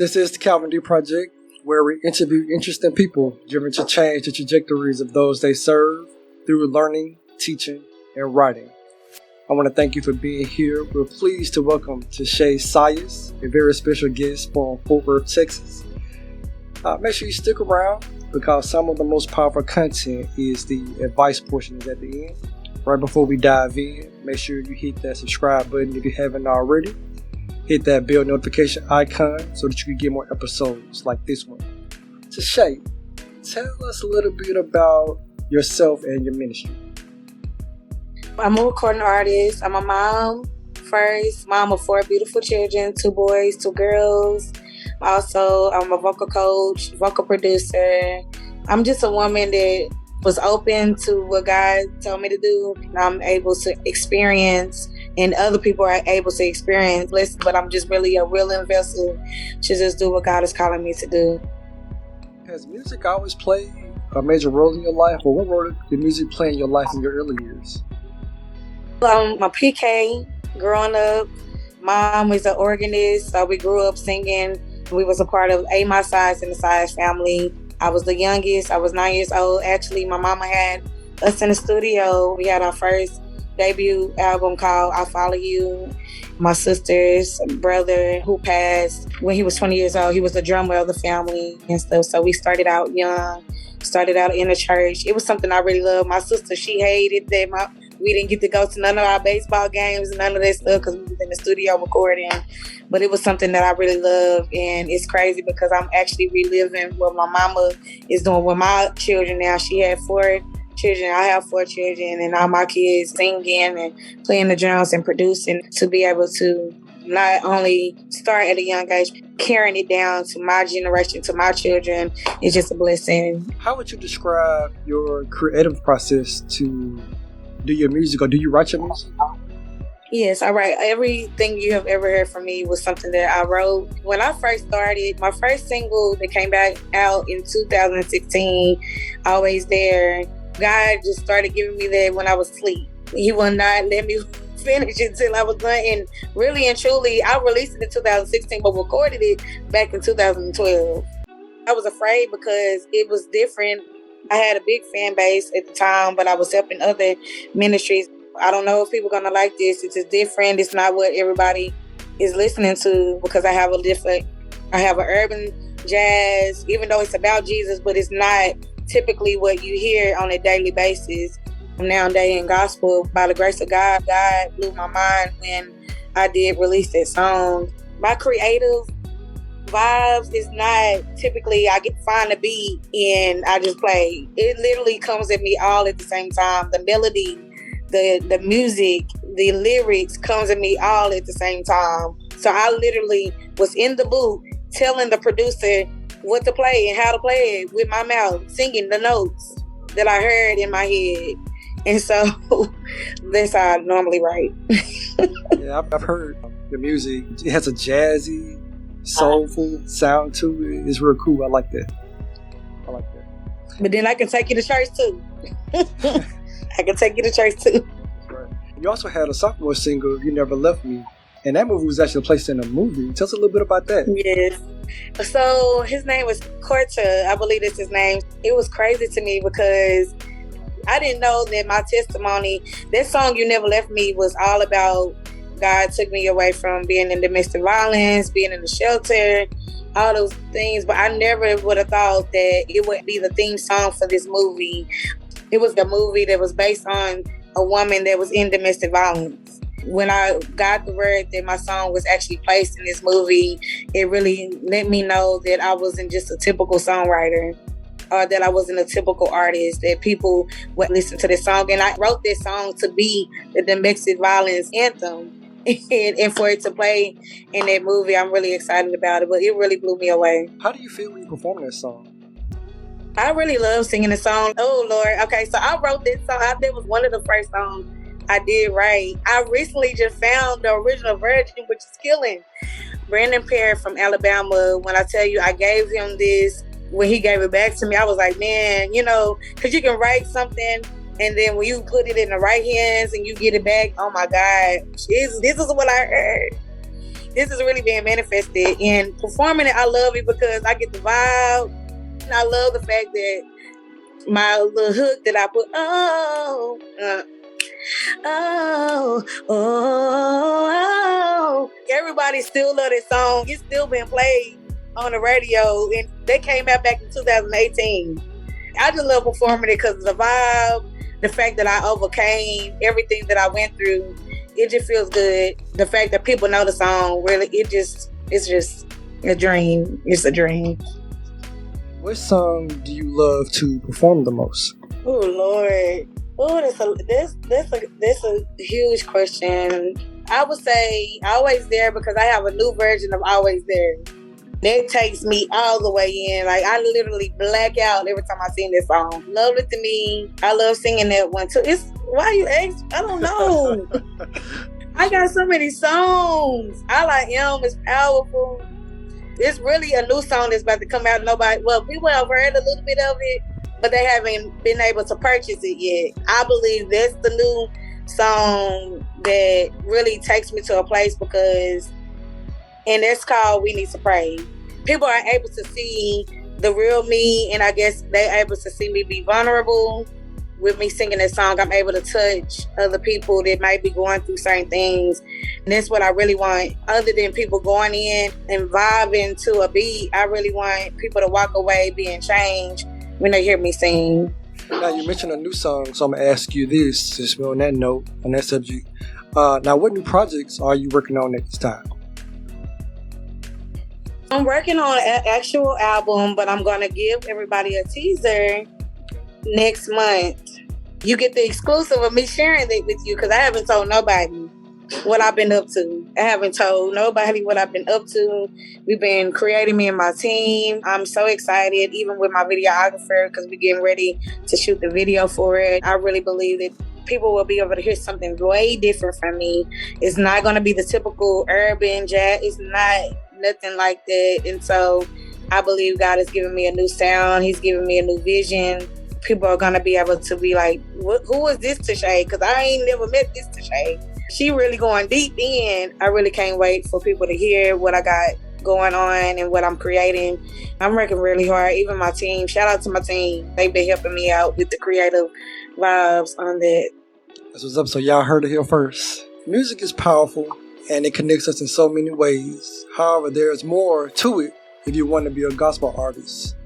This is the Calvin D Project, where we interview interesting people driven to change the trajectories of those they serve through learning, teaching, and writing. I want to thank you for being here. We're pleased to welcome Taushey Sias, a very special guest from Fort Worth, Texas. Make sure you stick around because some of the most powerful content is the advice portion is at the end. Right before we dive in, make sure you hit that subscribe button if you haven't already. Hit that bell notification icon so that you can get more episodes like this one. Taushey, tell us a little bit about yourself and your ministry. I'm a recording artist. I'm a mom first, mom of 4 beautiful children, 2 boys, 2 girls. Also, I'm a vocal coach, vocal producer. I'm just a woman that was open to what God told me to do. I'm able to experience, and other people are able to experience less, but I'm just really a willing vessel to just do what God is calling me to do. Has music always played a major role in your life, or what role did music play in your life in your early years? I'm a PK growing up. Mom was an organist, so we grew up singing. We was a part of My Sias and the Sias family. I was the youngest. I was 9 years old. Actually, my mama had us in the studio. We had our first debut album called I Follow You. My sister's brother, who passed when he was 20 years old, he was the drummer of the family and stuff. So we started out young, started out in the church. It was something I really loved. My sister, she hated that we didn't get to go to none of our baseball games and none of that stuff because we was in the studio recording. But it was something that I really loved, and it's crazy because I'm actually reliving what my mama is doing with my children now. She had 4 children, I have 4 children, and all my kids singing and playing the drums and producing. To be able to not only start at a young age, carrying it down to my generation, to my children, is just a blessing. How would you describe your creative process to do your music, or do you write your music? Yes, I write. Everything you have ever heard from me was something that I wrote. When I first started, my first single that came back out in 2016, Always There, God just started giving me that when I was asleep. He would not let me finish it until I was done. And really and truly, I released it in 2016, but recorded it back in 2012. I was afraid because it was different. I had a big fan base at the time, but I was helping other ministries. I don't know if people are going to like this. It's just different. It's not what everybody is listening to because I have an urban jazz, even though it's about Jesus, but it's not typically what you hear on a daily basis. Nowadays in gospel, by the grace of God, God blew my mind when I did release that song. My creative vibes is not typically I find a beat and I just play. It literally comes at me all at the same time. The melody, the music, the lyrics comes at me all at the same time. So I literally was in the booth telling the producer what to play and how to play it with my mouth, singing the notes that I heard in my head. And so that's how I normally write. Yeah, I've heard the music. It has a jazzy, soulful sound to it. It's real cool. I like that. But then I can take you to church too. I can take you to church too. Right. You also had a sophomore single, You Never Left Me. And that movie was actually placed in a movie. Tell us a little bit about that. Yes. So his name was Corta. I believe that's his name. It was crazy to me because I didn't know that my testimony, that song You Never Left Me, was all about God took me away from being in domestic violence, being in the shelter, all those things. But I never would have thought that it would be the theme song for this movie. It was the movie that was based on a woman that was in domestic violence. When I got the word that my song was actually placed in this movie, it really let me know that I wasn't just a typical songwriter or that I wasn't a typical artist, that people would listen to this song. And I wrote this song to be the domestic violence anthem. And for it to play in that movie, I'm really excited about it, but it really blew me away. How do you feel when you perform that song? I really love singing the song. Oh, Lord. Okay, so I wrote this song. That was one of the first songs I did write. I recently just found the original version, which is killing. Brandon Perry from Alabama, when I tell you I gave him this, when he gave it back to me, I was like, man, because you can write something and then when you put it in the right hands and you get it back, oh my God, this is what I heard. This is really being manifested. And performing it, I love it because I get the vibe. And I love the fact that my little hook that I put, everybody still love this song. It's still been played on the radio, and they came out back in 2018. I just love performing it because of the vibe, the fact that I overcame everything that I went through. It just feels good. The fact that people know the song, really, it's just a dream. It's a dream. What song do you love to perform the most? Oh Lord. Oh, that's a huge question. I would say Always There because I have a new version of Always There. That takes me all the way in. Like, I literally black out every time I sing this song. Love It To Me. I love singing that one too. Why you ask? I don't know. I got so many songs. All I Am is powerful. It's really a new song that's about to come out. People have heard a little bit of it, but they haven't been able to purchase it yet. I believe that's the new song that really takes me to a place and it's called We Need to Pray. People are able to see the real me, and I guess they're able to see me be vulnerable. With me singing that song, I'm able to touch other people that might be going through certain things. And that's what I really want. Other than people going in and vibing to a beat, I really want people to walk away being changed when they hear me sing. Now, you mentioned a new song, so I'm going to ask you this, since we're on that note, on that subject. Now, what new projects are you working on at this time? I'm working on an actual album, but I'm going to give everybody a teaser next month. You get the exclusive of me sharing it with you because I haven't told nobody what I've been up to. I haven't told nobody what I've been up to. We've been creating, me and my team. I'm so excited, even with my videographer, because we're getting ready to shoot the video for it. I really believe that people will be able to hear something way different from me. It's not going to be the typical urban jazz. It's not nothing like that. And so I believe God has given me a new sound. He's given me a new vision. People are going to be able to be like, who is this Taushey? Because I ain't never met this Taushey. She really going deep in. I really can't wait for people to hear what I got going on and what I'm creating. I'm working really hard. Even my team, shout out to my team. They've been helping me out with the creative vibes on that. That's what's up. So y'all heard it here first. Music is powerful and it connects us in so many ways. However, there's more to it if you want to be a gospel artist.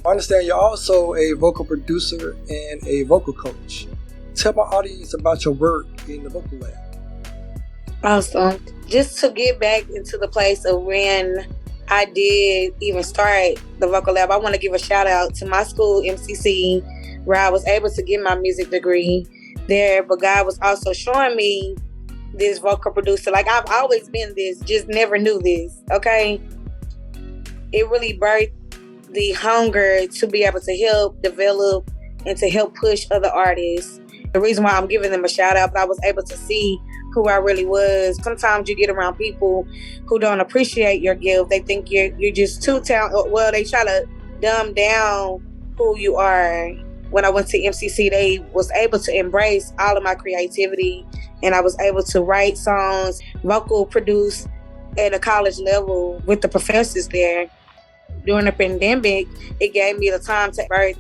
I understand you're also a vocal producer and a vocal coach. Tell my audience about your work in the vocal lab. Awesome. Just to get back into the place of when I did even start the vocal lab, I want to give a shout out to my school, MCC, where I was able to get my music degree there. But God was also showing me this vocal producer. Like, I've always been this, just never knew this, okay? It really birthed the hunger to be able to help develop and to help push other artists. The reason why I'm giving them a shout out, I was able to see who I really was. Sometimes you get around people who don't appreciate your gift. They think you're just too talented. Well, they try to dumb down who you are. When I went to MCC, they was able to embrace all of my creativity, and I was able to write songs, vocal produce at a college level with the professors there. During the pandemic, it gave me the time to birth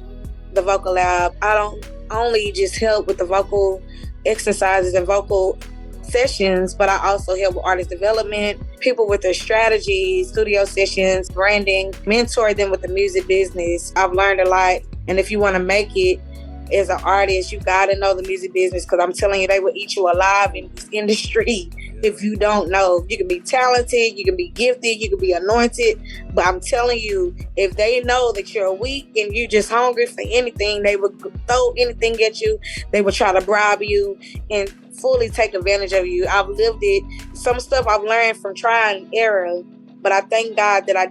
the vocal lab. I don't only just help with the vocal exercises and vocal sessions, but I also help with artist development, people with their strategies, studio sessions, branding, mentor them with the music business. I've learned a lot, and if you want to make it as an artist, you got to know the music business, because I'm telling you, they will eat you alive in this industry. If you don't know, you can be talented, you can be gifted, you can be anointed, but I'm telling you, if they know that you're weak and you're just hungry for anything, they will throw anything at you. They will try to bribe you and fully take advantage of you. I've lived it. Some stuff I've learned from trial and error, but I thank God that I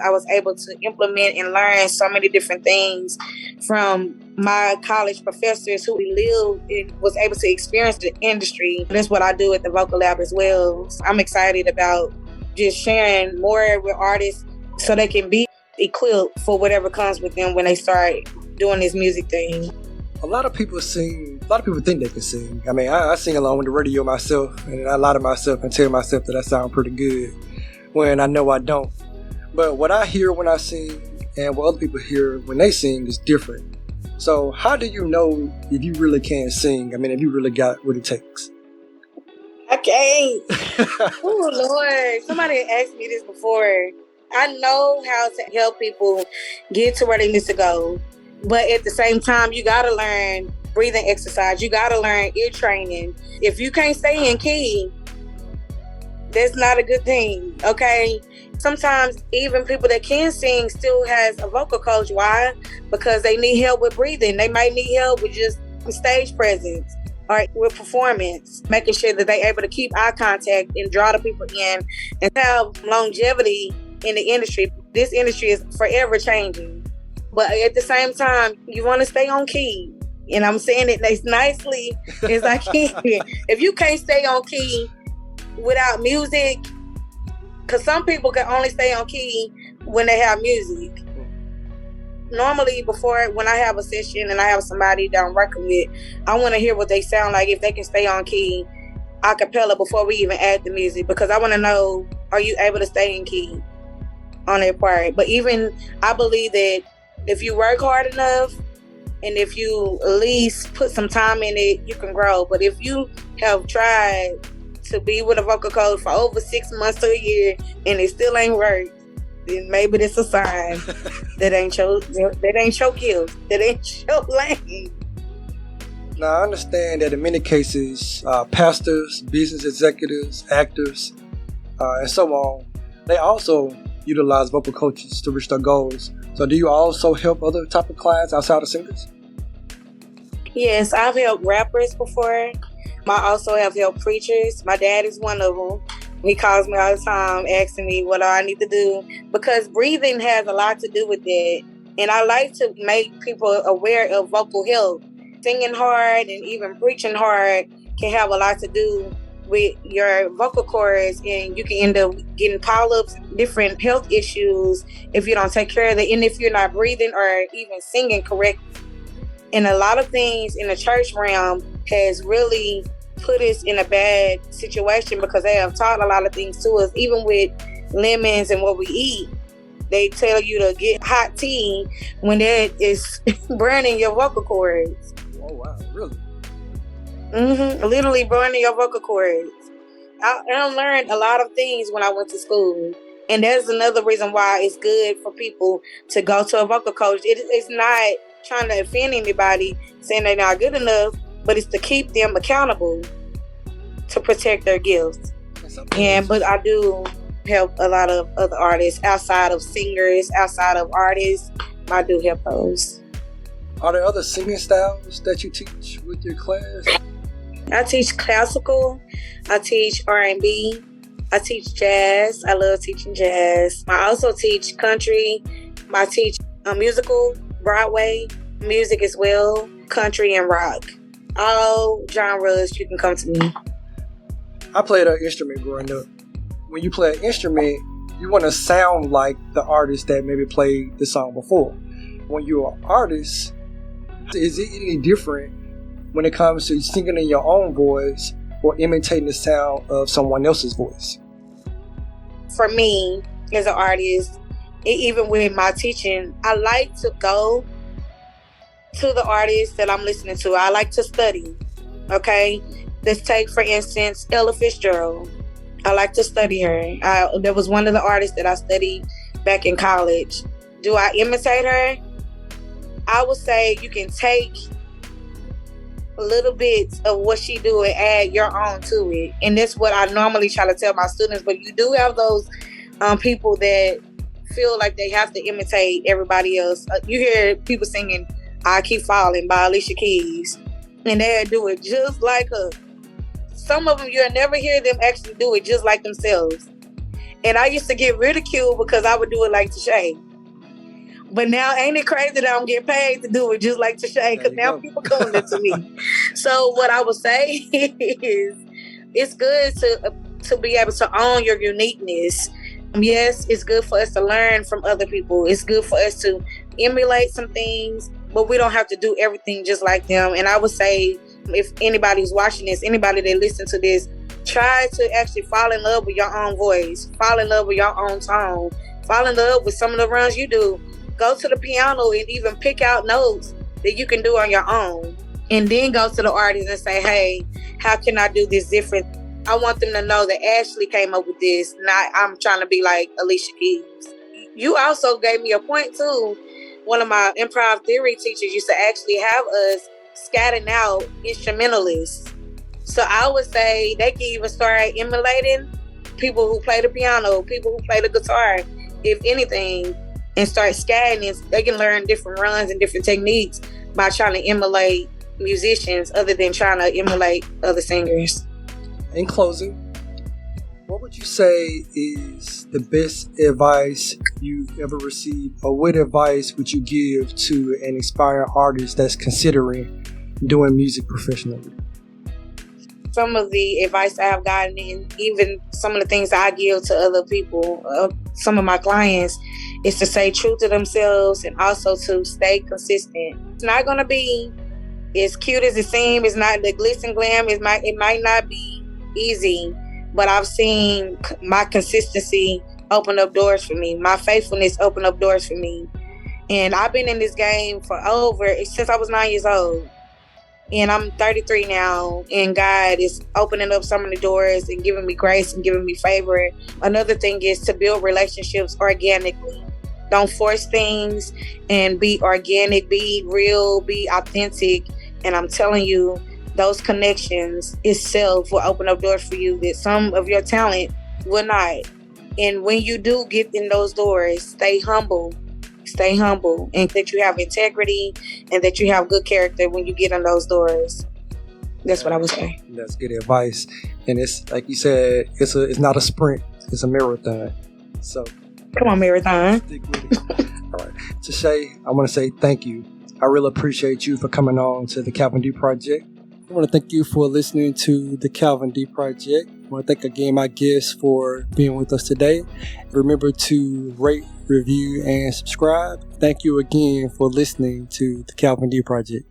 was able to implement and learn so many different things from my college professors who lived and was able to experience the industry. That's what I do at the vocal lab as well. So I'm excited about just sharing more with artists so they can be equipped for whatever comes with them when they start doing this music thing. A lot of people sing. A lot of people think they can sing. I mean, I sing along with the radio myself, and I lie to myself and tell myself that I sound pretty good when I know I don't. But what I hear when I sing and what other people hear when they sing is different. So how do you know if you really can sing? I mean, if you really got what it takes? I can't. Oh, Lord. Somebody asked me this before. I know how to help people get to where they need to go. But at the same time, you got to learn breathing exercise. You got to learn ear training. If you can't stay in key, that's not a good thing, okay? Sometimes even people that can sing still has a vocal coach. Why? Because they need help with breathing. They might need help with just stage presence or with performance, making sure that they're able to keep eye contact and draw the people in and have longevity in the industry. This industry is forever changing. But at the same time, you want to stay on key. And I'm saying it as nicely as I can. If you can't stay on key without music, because some people can only stay on key when they have music. Normally, when I have a session and I have somebody that I'm working with, I want to hear what they sound like, if they can stay on key a cappella before we even add the music, because I want to know, are you able to stay in key on their part? But even, I believe that if you work hard enough and if you at least put some time in it, you can grow. But if you have tried to be with a vocal coach for over 6 months to a year and it still ain't worked, then maybe that's a sign that ain't your gift, that ain't your lane. Now, I understand that in many cases, pastors, business executives, actors, and so on, they also utilize vocal coaches to reach their goals. So do you also help other type of clients outside of singers? Yes, I've helped rappers before. I also have helped preachers. My dad is one of them. He calls me all the time asking me what I need to do, because breathing has a lot to do with that. And I like to make people aware of vocal health. Singing hard and even preaching hard can have a lot to do with your vocal cords, and you can end up getting polyps, different health issues if you don't take care of it, and if you're not breathing or even singing correctly. And a lot of things in the church realm has really put us in a bad situation, because they have taught a lot of things to us. Even with lemons and what we eat, they tell you to get hot tea when that is burning your vocal cords. Oh, wow, really? Literally burning your vocal cords. I learned a lot of things when I went to school. And that's another reason why it's good for people to go to a vocal coach. It's not trying to offend anybody, saying they're not good enough, but it's to keep them accountable, to protect their gifts. But I do help a lot of other artists outside of singers, outside of artists. I do help those. Are there other singing styles that you teach with your class? I teach classical. I teach R&B. I teach jazz. I love teaching jazz. I also teach country. I teach musical, Broadway, music as well, country and rock. All genres, you can come to me. I played an instrument growing up. When you play an instrument, you want to sound like the artist that maybe played the song before. When you're an artist, is it any different when it comes to singing in your own voice or imitating the sound of someone else's voice? For me, as an artist, even with my teaching, I like to go to the artist that I'm listening to. I like to study, okay? Let's take, for instance, Ella Fitzgerald. I like to study her. There was one of the artists that I studied back in college. Do I imitate her? I would say you can take a little bit of what she do and add your own to it. And that's what I normally try to tell my students. But you do have those people that feel like they have to imitate everybody else. You hear people singing I Keep Falling by Alicia Keys, and they'll do it just like her. Some of them, you'll never hear them actually do it just like themselves. And I used to get ridiculed because I would do it like Taushey. But now, ain't it crazy that I'm getting paid to do it just like Taushey? Because now people coming to me. So what I would say is, it's good to be able to own your uniqueness. Yes, it's good for us to learn from other people. It's good for us to emulate some things, but we don't have to do everything just like them. And I would say, if anybody's watching this, anybody that listens to this, try to actually fall in love with your own voice, fall in love with your own tone, fall in love with some of the runs you do. Go to the piano and even pick out notes that you can do on your own. And then go to the artist and say, hey, how can I do this different? I want them to know that Ashley came up with this, not I'm trying to be like Alicia Keys. You also gave me a point too. One of my improv theory teachers used to actually have us scatting out instrumentalists. So I would say they can even start emulating people who play the piano, people who play the guitar, if anything, and start scatting it. They can learn different runs and different techniques by trying to emulate musicians other than trying to emulate other singers. In closing, what would you say is the best advice you've ever received, or what advice would you give to an aspiring artist that's considering doing music professionally? Some of the advice I have gotten, and even some of the things I give to other people, some of my clients, is to stay true to themselves and also to stay consistent. It's not going to be as cute as it seems. It's not the glitz and glam. It might not be easy, but I've seen my consistency open up doors for me. My faithfulness open up doors for me. And I've been in this game since I was 9 years old. And I'm 33 now, and God is opening up so many doors and giving me grace and giving me favor. Another thing is to build relationships organically. Don't force things, and be organic, be real, be authentic. And I'm telling you, those connections itself will open up doors for you that some of your talent will not. And when you do get in those doors, stay humble, and that you have integrity and that you have good character when you get in those doors. That's what I would say. That's good advice. And it's like you said, it's not a sprint, it's a marathon. So come on, marathon. Stick with it. All right. Taushey, I want to say thank you. I really appreciate you for coming on to the Calvin D Project. I want to thank you for listening to the Calvin D Project. I want to thank again my guests for being with us today. Remember to rate, review, and subscribe. Thank you again for listening to the Calvin D Project.